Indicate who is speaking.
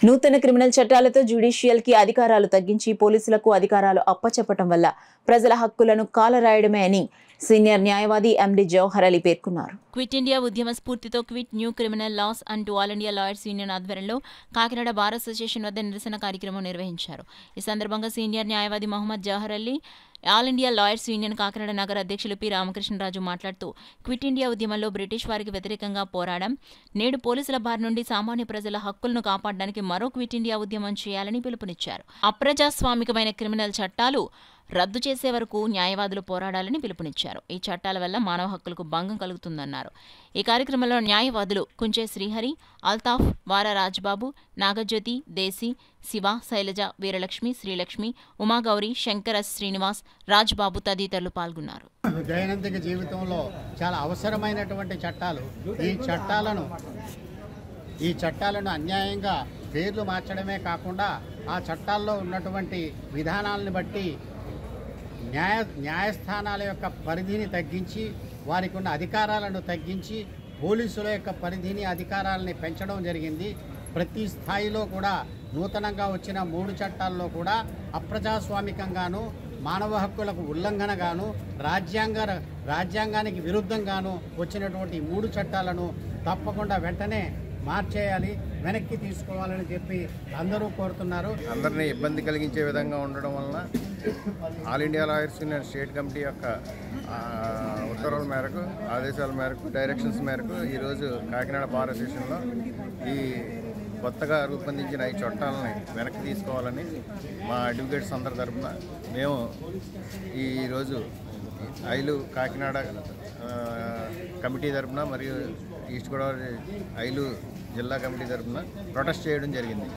Speaker 1: నూతన criminal చట్టాలతో judicial కి అధికారాలు తగ్గించి పోలీసులకు అధికారాలు అప్పచెప్పటం వల్ల ప్రజల హక్కులను కాలరాయడమే అని సీనియర్ న్యాయవాది ఎండి జవహర్ అలీ పేర్కొన్నారు.
Speaker 2: క్విట్ ఇండియా ఉద్యమ స్ఫూర్తితో క్విట్ న్యూ క్రిమినల్ లాస్ అంటూ ఆల్ ఇండియా లాయర్స్ యూనియన్ ఆధ్వర్యంలో కాకినాడ బార్ అసోసియేషన్ వద్ద నిరసన కార్యక్రమం నిర్వహించారు. ఈ సందర్భంగా సీనియర్ న్యాయవాది Mohammed Jawahar Ali, all India lawyers union Kakinada నగర అధ్యక్షులు పి రామకృష్ణరాజు మాట్లాడుతూ క్విట్ ఇండియా ఉద్యమంలో బ్రిటిష్ వారికి వ్యతిరేకంగా పోరాడం, నేడు పోలీసుల బారి నుండి సామాన్య ప్రజల హక్కులను కాపాడడానికి మరో క్విట్ ఇండియా ఉద్యమం చేయాలని పిలుపునిచ్చారు. అప్రజాస్వామికమైన క్రిమినల్ చట్టాలు రద్దు చేసే వరకు న్యాయవాదులు పోరాడాలని పిలుపునిచ్చారు. ఈ చట్టాల వల్ల మానవ హక్కులకు భంగం కలుగుతుందన్నారు. ఈ కార్యక్రమంలో న్యాయవాదులు కుంచే శ్రీహరి, అల్తాఫ్, వార రాజ్బాబు, నాగజ్యోతి, దేశీ, శివ, శైలజ, వీరలక్ష్మి, శ్రీలక్ష్మి, ఉమాగౌరి, శంకర శ్రీనివాస్, రాజ్బాబు తదితరులు పాల్గొన్నారు.
Speaker 3: దైనందిక జీవితంలో చాలా అవసరమైనటువంటి చట్టాలు. ఈ చట్టాలను అన్యాయంగా పేర్లు మార్చడమే కాకుండా ఆ చట్టాల్లో ఉన్నటువంటి విధానాలను బట్టి న్యాయస్థానాల యొక్క పరిధిని తగ్గించి, వారికి ఉన్న అధికారాలను తగ్గించి, పోలీసుల యొక్క పరిధిని అధికారాలని పెంచడం జరిగింది. ప్రతి స్థాయిలో కూడా నూతనంగా వచ్చిన 3 చట్టాల్లో కూడా అప్రజాస్వామికంగాను, మానవ హక్కులకు ఉల్లంఘనగాను, రాజ్యాంగానికి విరుద్ధంగాను వచ్చినటువంటి 3 చట్టాలను తప్పకుండా వెంటనే మార్చేయాలి, వెనక్కి తీసుకోవాలని చెప్పి అందరూ కోరుతున్నారు.
Speaker 4: అందరినీ ఇబ్బంది కలిగించే విధంగా ఉండడం వలన all India lawyers union state committee యొక్క ఉత్తర్వుల మేరకు, ఆదేశాల మేరకు, డైరెక్షన్స్ మేరకు ఈరోజు కాకినాడ బార్ అసోసియేషన్లో ఈ కొత్తగా రూపొందించిన ఈ చట్టాలని వెనక్కి తీసుకోవాలని మా అడ్వకేట్స్ అందరి తరఫున మేము ఈరోజు ఐలు కాకినాడ కమిటీ తరఫున మరియు ఈస్ట్ గోదావరి ఐలు జిల్లా కమిటీ తరఫున ప్రొటెస్ట్ చేయడం జరిగింది.